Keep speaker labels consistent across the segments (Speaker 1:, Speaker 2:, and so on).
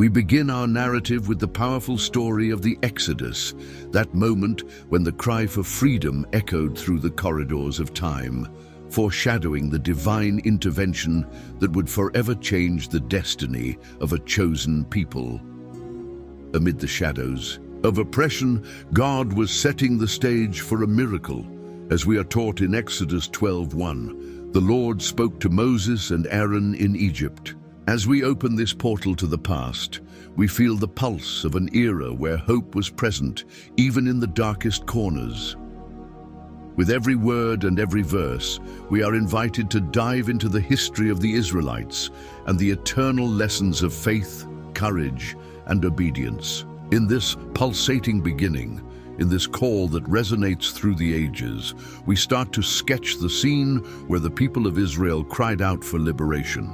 Speaker 1: We begin our narrative with the powerful story of the Exodus, that moment when the cry for freedom echoed through the corridors of time, foreshadowing the divine intervention that would forever change the destiny of a chosen people. Amid the shadows of oppression, God was setting the stage for a miracle. As we are taught in Exodus 12:1, the Lord spoke to Moses and Aaron in Egypt. As we open this portal to the past, we feel the pulse of an era where hope was present, even in the darkest corners. With every word and every verse, we are invited to dive into the history of the Israelites and the eternal lessons of faith, courage, and obedience. In this pulsating beginning, in this call that resonates through the ages, we start to sketch the scene where the people of Israel cried out for liberation.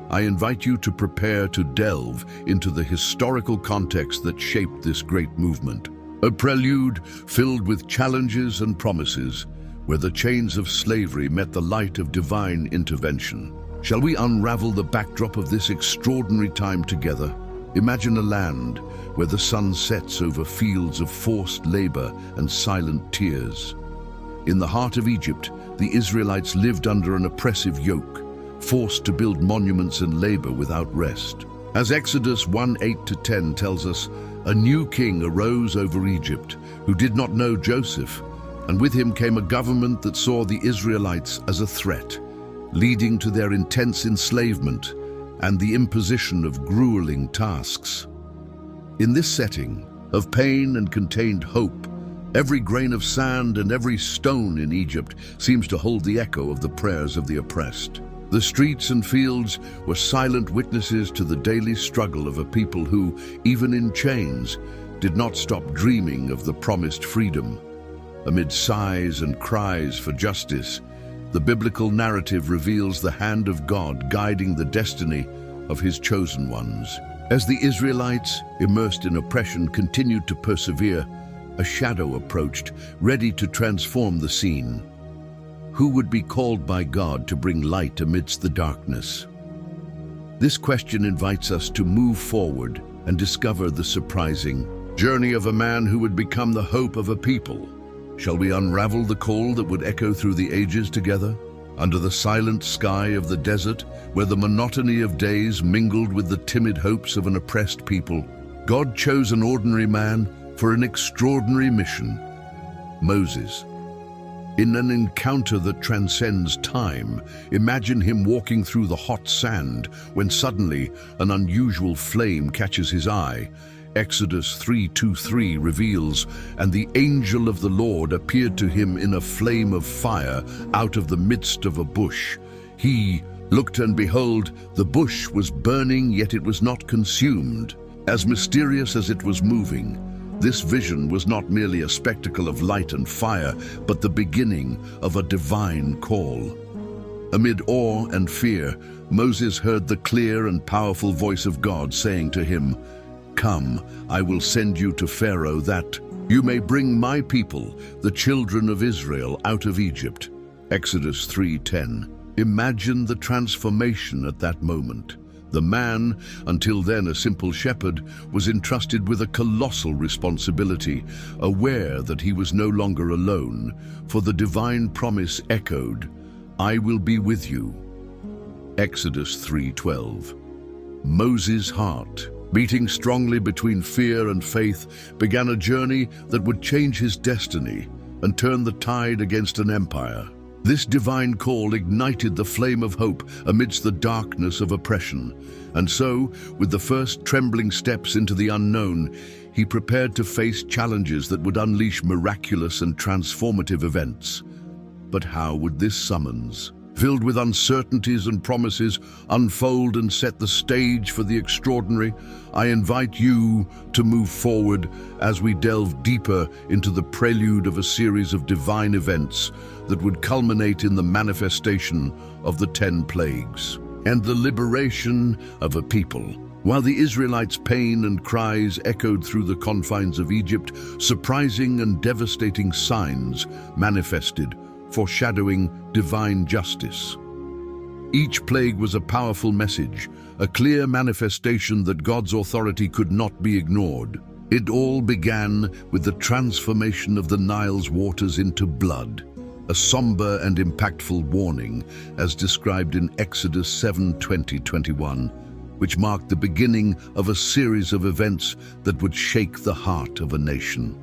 Speaker 1: I invite you to prepare to delve into the historical context that shaped this great movement. A prelude filled with challenges and promises, where the chains of slavery met the light of divine intervention. Shall we unravel the backdrop of this extraordinary time together? Imagine a land where the sun sets over fields of forced labor and silent tears. In the heart of Egypt, the Israelites lived under an oppressive yoke, forced to build monuments and labor without rest. As Exodus 1:8-10 tells us, a new king arose over Egypt who did not know Joseph, and with him came a government that saw the Israelites as a threat, leading to their intense enslavement and the imposition of grueling tasks. In this setting of pain and contained hope, every grain of sand and every stone in Egypt seems to hold the echo of the prayers of the oppressed. The streets and fields were silent witnesses to the daily struggle of a people who, even in chains, did not stop dreaming of the promised freedom. Amid sighs and cries for justice, the biblical narrative reveals the hand of God guiding the destiny of his chosen ones. As the Israelites, immersed in oppression, continued to persevere, a shadow approached, ready to transform the scene. Who would be called by God to bring light amidst the darkness? This question invites us to move forward and discover the surprising journey of a man who would become the hope of a people. Shall we unravel the call that would echo through the ages together? Under the silent sky of the desert, where the monotony of days mingled with the timid hopes of an oppressed people, God chose an ordinary man for an extraordinary mission: Moses. In an encounter that transcends time, imagine him walking through the hot sand when suddenly an unusual flame catches his eye. Exodus 3:2-3 reveals, "And the angel of the Lord appeared to him in a flame of fire out of the midst of a bush. He looked, and behold, the bush was burning, yet it was not consumed." As mysterious as it was moving, this vision was not merely a spectacle of light and fire, but the beginning of a divine call. Amid awe and fear, Moses heard the clear and powerful voice of God saying to him, "Come, I will send you to Pharaoh that you may bring my people, the children of Israel, out of Egypt." Exodus 3:10. Imagine the transformation at that moment. The man, until then a simple shepherd, was entrusted with a colossal responsibility, aware that he was no longer alone, for the divine promise echoed, "I will be with you." Exodus 3:12. Moses' heart, beating strongly between fear and faith, began a journey that would change his destiny and turn the tide against an empire. This divine call ignited the flame of hope amidst the darkness of oppression. And so, with the first trembling steps into the unknown, he prepared to face challenges that would unleash miraculous and transformative events. But how would this summons, filled with uncertainties and promises, unfold and set the stage for the extraordinary? I invite you to move forward as we delve deeper into the prelude of a series of divine events that would culminate in the manifestation of the 10 plagues and the liberation of a people. While the Israelites' pain and cries echoed through the confines of Egypt, surprising and devastating signs manifested, foreshadowing divine justice. Each plague was a powerful message, a clear manifestation that God's authority could not be ignored. It all began with the transformation of the Nile's waters into blood, a somber and impactful warning, as described in Exodus 7:20-21, which marked the beginning of a series of events that would shake the heart of a nation.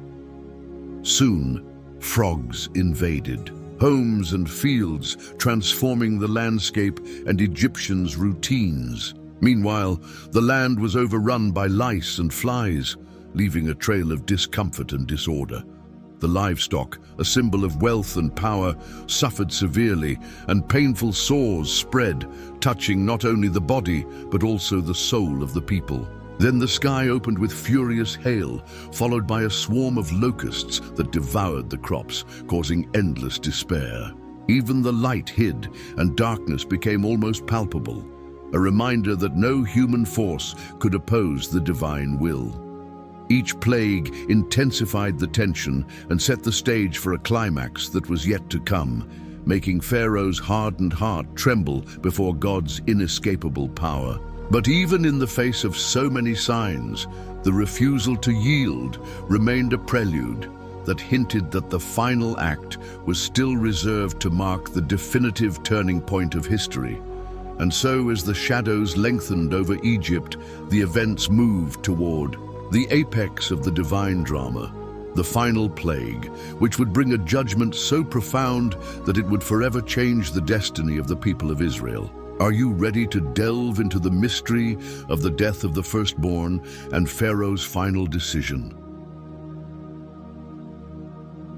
Speaker 1: Soon, frogs invaded homes and fields, transforming the landscape and Egyptians' routines. Meanwhile, the land was overrun by lice and flies, leaving a trail of discomfort and disorder. The livestock, a symbol of wealth and power, suffered severely, and painful sores spread, touching not only the body, but also the soul of the people. Then the sky opened with furious hail, followed by a swarm of locusts that devoured the crops, causing endless despair. Even the light hid, and darkness became almost palpable, a reminder that no human force could oppose the divine will. Each plague intensified the tension and set the stage for a climax that was yet to come, making Pharaoh's hardened heart tremble before God's inescapable power. But even in the face of so many signs, the refusal to yield remained a prelude that hinted that the final act was still reserved to mark the definitive turning point of history. And so, as the shadows lengthened over Egypt, the events moved toward the apex of the divine drama, the final plague, which would bring a judgment so profound that it would forever change the destiny of the people of Israel. Are you ready to delve into the mystery of the death of the firstborn and Pharaoh's final decision?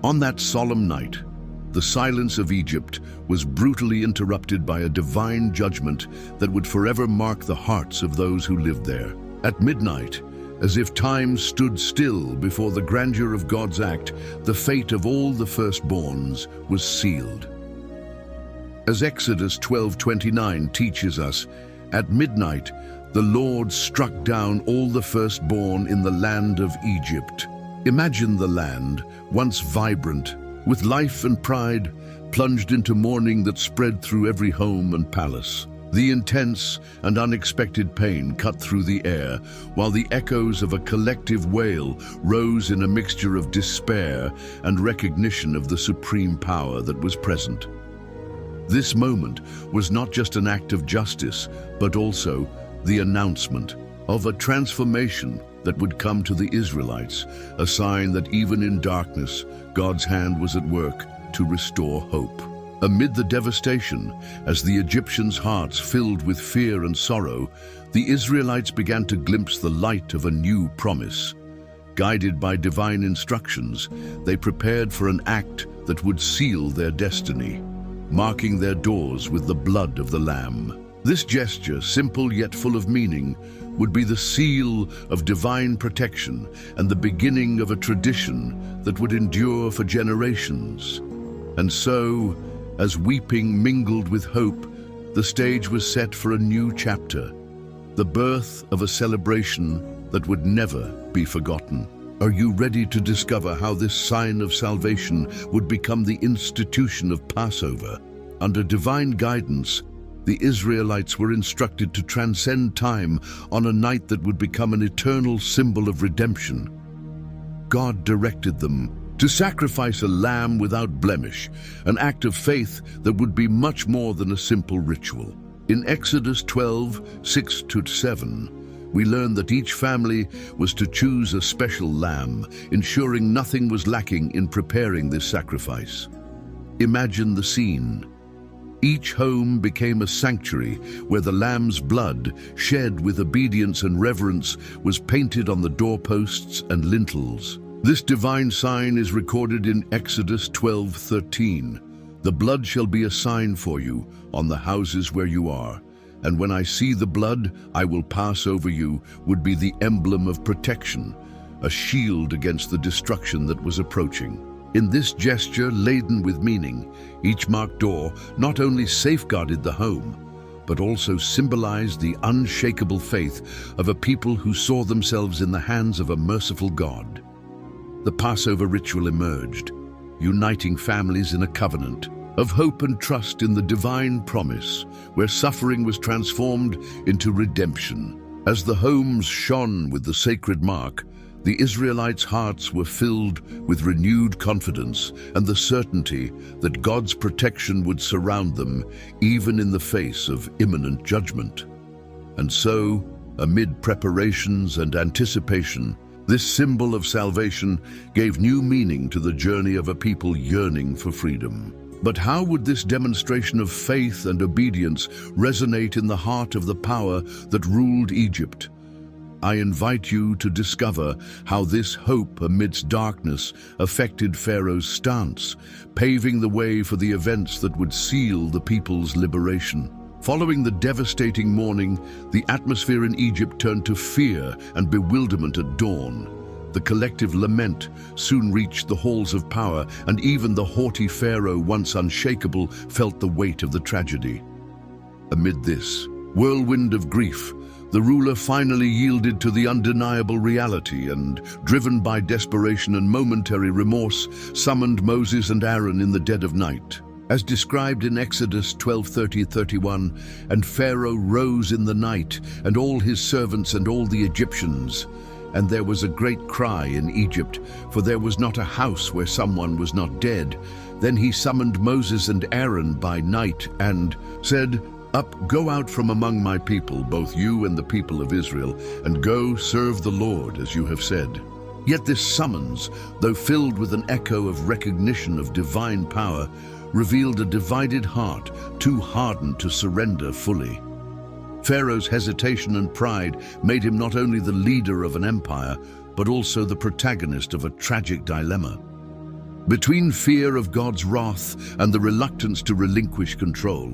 Speaker 1: On that solemn night, the silence of Egypt was brutally interrupted by a divine judgment that would forever mark the hearts of those who lived there. At midnight, as if time stood still before the grandeur of God's act, the fate of all the firstborns was sealed. As Exodus 12:29 teaches us, at midnight the Lord struck down all the firstborn in the land of Egypt. Imagine the land, once vibrant, with life and pride, plunged into mourning that spread through every home and palace. The intense and unexpected pain cut through the air, while the echoes of a collective wail rose in a mixture of despair and recognition of the supreme power that was present. This moment was not just an act of justice, but also the announcement of a transformation that would come to the Israelites, a sign that even in darkness, God's hand was at work to restore hope. Amid the devastation, as the Egyptians' hearts filled with fear and sorrow, the Israelites began to glimpse the light of a new promise. Guided by divine instructions, they prepared for an act that would seal their destiny, marking their doors with the blood of the Lamb. This gesture, simple yet full of meaning, would be the seal of divine protection and the beginning of a tradition that would endure for generations. And so, as weeping mingled with hope, the stage was set for a new chapter, the birth of a celebration that would never be forgotten. Are you ready to discover how this sign of salvation would become the institution of Passover? Under divine guidance, the Israelites were instructed to transcend time on a night that would become an eternal symbol of redemption. God directed them to sacrifice a lamb without blemish, an act of faith that would be much more than a simple ritual. In Exodus 12:6-7, we learn that each family was to choose a special lamb, ensuring nothing was lacking in preparing this sacrifice. Imagine the scene. Each home became a sanctuary where the lamb's blood, shed with obedience and reverence, was painted on the doorposts and lintels. This divine sign is recorded in Exodus 12:13. The blood shall be a sign for you on the houses where you are, and when I see the blood, I will pass over you, would be the emblem of protection, a shield against the destruction that was approaching. In this gesture, laden with meaning, each marked door not only safeguarded the home, but also symbolized the unshakable faith of a people who saw themselves in the hands of a merciful God. The Passover ritual emerged, uniting families in a covenant, of hope and trust in the divine promise, where suffering was transformed into redemption. As the homes shone with the sacred mark, the Israelites' hearts were filled with renewed confidence and the certainty that God's protection would surround them even in the face of imminent judgment. And so, amid preparations and anticipation, this symbol of salvation gave new meaning to the journey of a people yearning for freedom. But how would this demonstration of faith and obedience resonate in the heart of the power that ruled Egypt? I invite you to discover how this hope amidst darkness affected Pharaoh's stance, paving the way for the events that would seal the people's liberation. Following the devastating morning, the atmosphere in Egypt turned to fear and bewilderment at dawn. The collective lament soon reached the halls of power, and even the haughty Pharaoh, once unshakable, felt the weight of the tragedy. Amid this whirlwind of grief, the ruler finally yielded to the undeniable reality and, driven by desperation and momentary remorse, summoned Moses and Aaron in the dead of night. As described in Exodus 12:30-31, "And Pharaoh rose in the night, and all his servants and all the Egyptians. And there was a great cry in Egypt, for there was not a house where someone was not dead. Then he summoned Moses and Aaron by night and said, 'Up, go out from among my people, both you and the people of Israel, and go serve the Lord as you have said.' Yet this summons, though filled with an echo of recognition of divine power, revealed a divided heart, too hardened to surrender fully. Pharaoh's hesitation and pride made him not only the leader of an empire, but also the protagonist of a tragic dilemma. Between fear of God's wrath and the reluctance to relinquish control,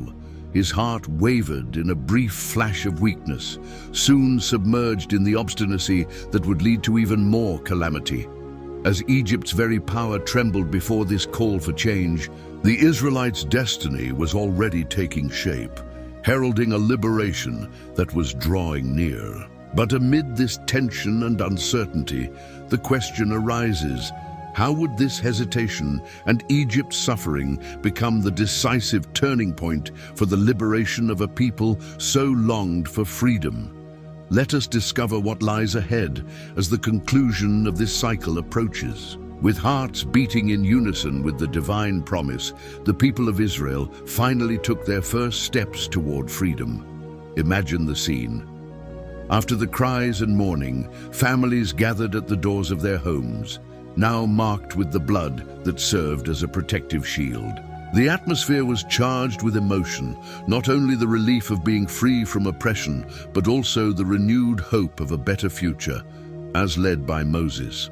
Speaker 1: his heart wavered in a brief flash of weakness, soon submerged in the obstinacy that would lead to even more calamity. As Egypt's very power trembled before this call for change, the Israelites' destiny was already taking shape, heralding a liberation that was drawing near. But amid this tension and uncertainty, the question arises: how would this hesitation and Egypt's suffering become the decisive turning point for the liberation of a people so longed for freedom? Let us discover what lies ahead as the conclusion of this cycle approaches. With hearts beating in unison with the divine promise, the people of Israel finally took their first steps toward freedom. Imagine the scene. After the cries and mourning, families gathered at the doors of their homes, now marked with the blood that served as a protective shield. The atmosphere was charged with emotion, not only the relief of being free from oppression, but also the renewed hope of a better future, as led by Moses.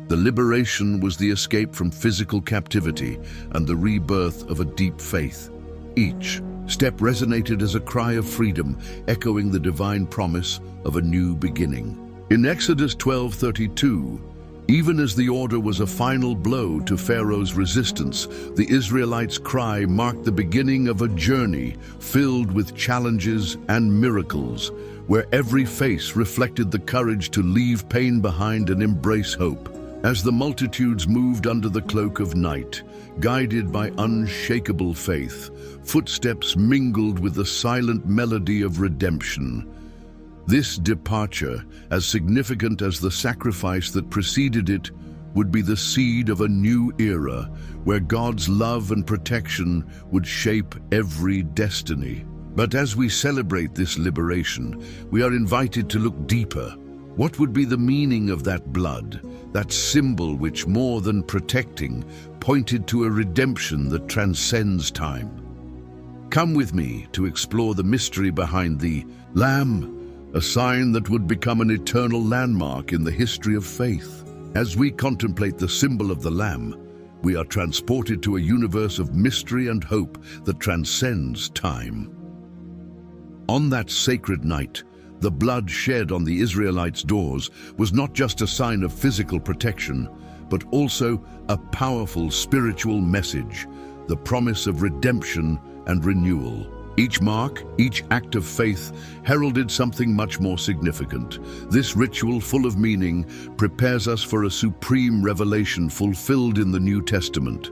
Speaker 1: The liberation was the escape from physical captivity and the rebirth of a deep faith. Each step resonated as a cry of freedom, echoing the divine promise of a new beginning. In Exodus 12:32, even as the order was a final blow to Pharaoh's resistance, the Israelites' cry marked the beginning of a journey filled with challenges and miracles, where every face reflected the courage to leave pain behind and embrace hope. As the multitudes moved under the cloak of night, guided by unshakable faith, footsteps mingled with the silent melody of redemption. This departure, as significant as the sacrifice that preceded it, would be the seed of a new era where God's love and protection would shape every destiny. But as we celebrate this liberation, we are invited to look deeper. What would be the meaning of that blood, that symbol which, more than protecting, pointed to a redemption that transcends time? Come with me to explore the mystery behind the Lamb, a sign that would become an eternal landmark in the history of faith. As we contemplate the symbol of the Lamb, we are transported to a universe of mystery and hope that transcends time. On that sacred night, the blood shed on the Israelites' doors was not just a sign of physical protection, but also a powerful spiritual message, the promise of redemption and renewal. Each mark, each act of faith, heralded something much more significant. This ritual, full of meaning, prepares us for a supreme revelation fulfilled in the New Testament.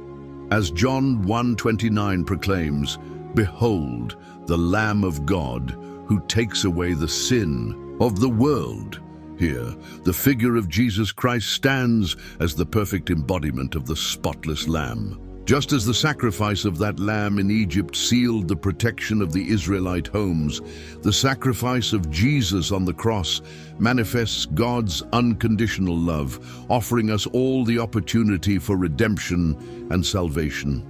Speaker 1: As John 1:29 proclaims, "Behold, the Lamb of God, who takes away the sin of the world." Here, the figure of Jesus Christ stands as the perfect embodiment of the spotless Lamb. Just as the sacrifice of that lamb in Egypt sealed the protection of the Israelite homes, the sacrifice of Jesus on the cross manifests God's unconditional love, offering us all the opportunity for redemption and salvation.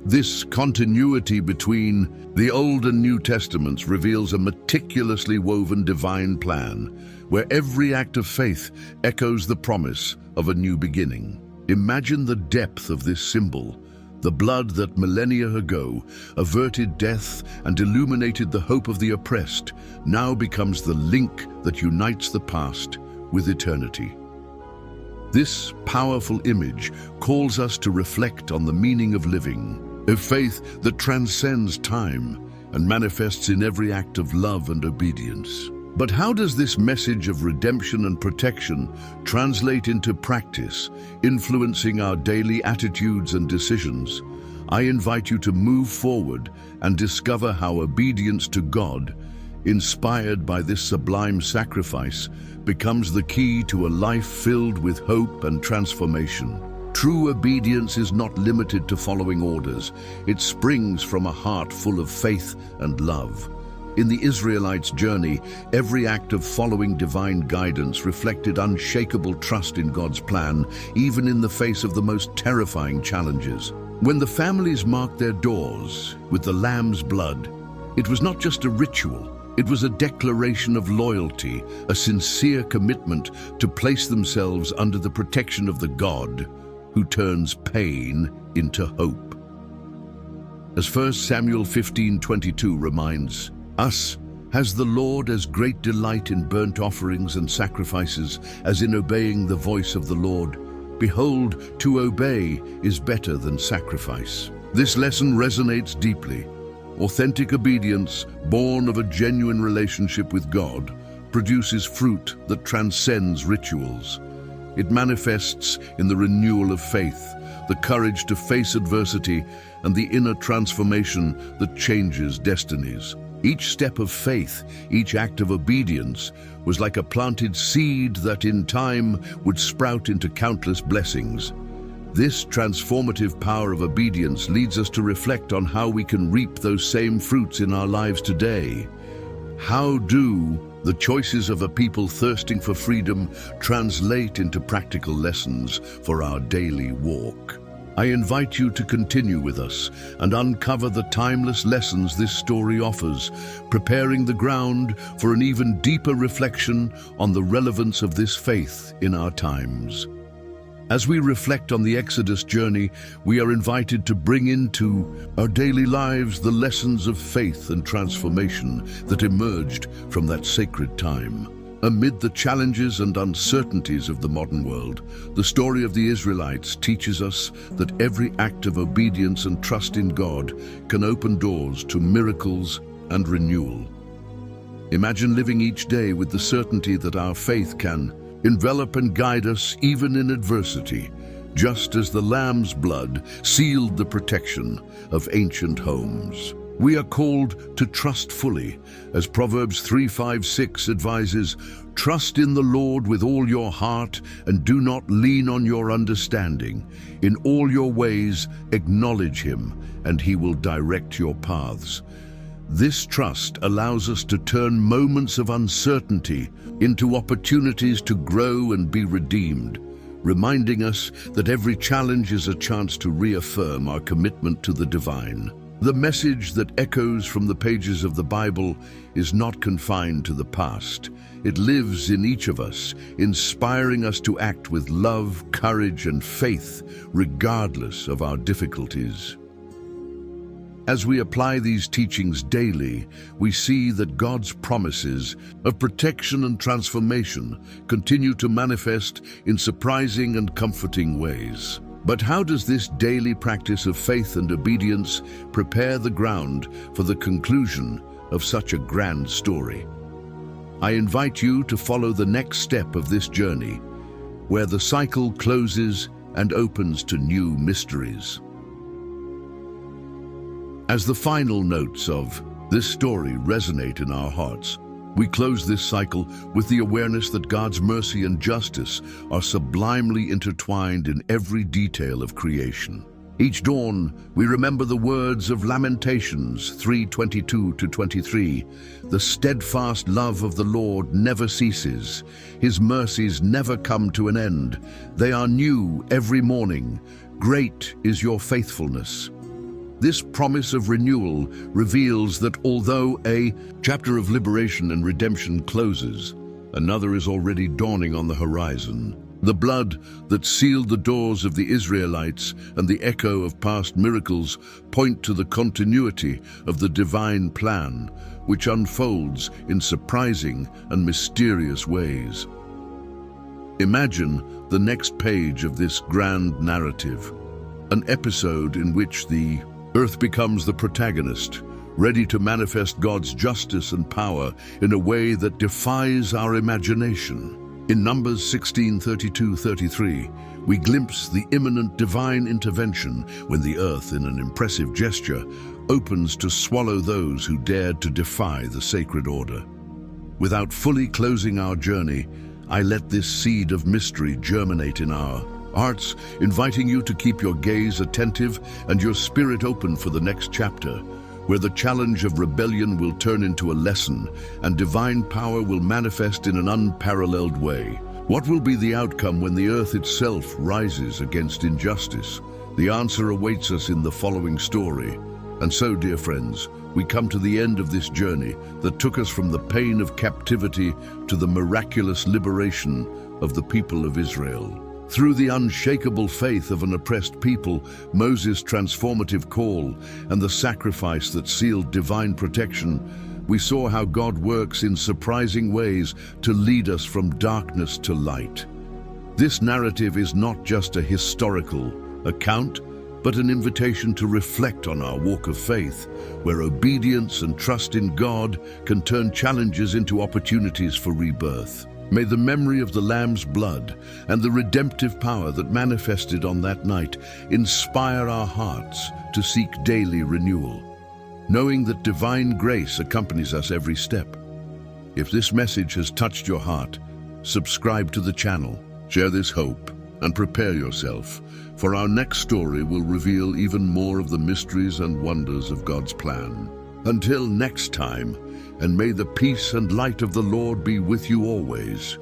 Speaker 1: This continuity between the Old and New Testaments reveals a meticulously woven divine plan, where every act of faith echoes the promise of a new beginning. Imagine the depth of this symbol. The blood that millennia ago averted death and illuminated the hope of the oppressed now becomes the link that unites the past with eternity. This powerful image calls us to reflect on the meaning of living, a faith that transcends time and manifests in every act of love and obedience. But how does this message of redemption and protection translate into practice, influencing our daily attitudes and decisions? I invite you to move forward and discover how obedience to God, inspired by this sublime sacrifice, becomes the key to a life filled with hope and transformation. True obedience is not limited to following orders. It springs from a heart full of faith and love. In the Israelites' journey, every act of following divine guidance reflected unshakable trust in God's plan, even in the face of the most terrifying challenges. When the families marked their doors with the lamb's blood, it was not just a ritual, it was a declaration of loyalty, a sincere commitment to place themselves under the protection of the God who turns pain into hope. As 1 Samuel 15:22 reminds us, has the Lord as great delight in burnt offerings and sacrifices as in obeying the voice of the Lord. Behold, to obey is better than sacrifice. This lesson resonates deeply. Authentic obedience, born of a genuine relationship with God, produces fruit that transcends rituals. It manifests in the renewal of faith, the courage to face adversity, and the inner transformation that changes destinies. Each step of faith, each act of obedience, was like a planted seed that in time would sprout into countless blessings. This transformative power of obedience leads us to reflect on how we can reap those same fruits in our lives today. How do the choices of a people thirsting for freedom translate into practical lessons for our daily walk? I invite you to continue with us and uncover the timeless lessons this story offers, preparing the ground for an even deeper reflection on the relevance of this faith in our times. As we reflect on the Exodus journey, we are invited to bring into our daily lives the lessons of faith and transformation that emerged from that sacred time. Amid the challenges and uncertainties of the modern world, the story of the Israelites teaches us that every act of obedience and trust in God can open doors to miracles and renewal. Imagine living each day with the certainty that our faith can envelop and guide us even in adversity, just as the Lamb's blood sealed the protection of ancient homes. We are called to trust fully, as Proverbs 3:5-6 advises, "Trust in the Lord with all your heart and do not lean on your understanding. In all your ways acknowledge him, and he will direct your paths." This trust allows us to turn moments of uncertainty into opportunities to grow and be redeemed, reminding us that every challenge is a chance to reaffirm our commitment to the divine. The message that echoes from the pages of the Bible is not confined to the past. It lives in each of us, inspiring us to act with love, courage, and faith, regardless of our difficulties. As we apply these teachings daily, we see that God's promises of protection and transformation continue to manifest in surprising and comforting ways. But how does this daily practice of faith and obedience prepare the ground for the conclusion of such a grand story? I invite you to follow the next step of this journey, where the cycle closes and opens to new mysteries. As the final notes of this story resonate in our hearts, we close this cycle with the awareness that God's mercy and justice are sublimely intertwined in every detail of creation. Each dawn, we remember the words of Lamentations 3:22-23. The steadfast love of the Lord never ceases. His mercies never come to an end. They are new every morning. Great is your faithfulness. This promise of renewal reveals that although a chapter of liberation and redemption closes, another is already dawning on the horizon. The blood that sealed the doors of the Israelites and the echo of past miracles point to the continuity of the divine plan, which unfolds in surprising and mysterious ways. Imagine the next page of this grand narrative, an episode in which the earth becomes the protagonist, ready to manifest God's justice and power in a way that defies our imagination. In Numbers 16:32-33, we glimpse the imminent divine intervention when the earth, in an impressive gesture, opens to swallow those who dared to defy the sacred order. Without fully closing our journey, I let this seed of mystery germinate in our hearts, inviting you to keep your gaze attentive and your spirit open for the next chapter, where the challenge of rebellion will turn into a lesson and divine power will manifest in an unparalleled way. What will be the outcome when the earth itself rises against injustice? The answer awaits us in the following story. And so, dear friends, we come to the end of this journey that took us from the pain of captivity to the miraculous liberation of the people of Israel. Through the unshakable faith of an oppressed people, Moses' transformative call, and the sacrifice that sealed divine protection, we saw how God works in surprising ways to lead us from darkness to light. This narrative is not just a historical account, but an invitation to reflect on our walk of faith, where obedience and trust in God can turn challenges into opportunities for rebirth. May the memory of the Lamb's blood and the redemptive power that manifested on that night inspire our hearts to seek daily renewal, knowing that divine grace accompanies us every step. If this message has touched your heart, subscribe to the channel, share this hope, and prepare yourself, for our next story will reveal even more of the mysteries and wonders of God's plan. Until next time, and may the peace and light of the Lord be with you always.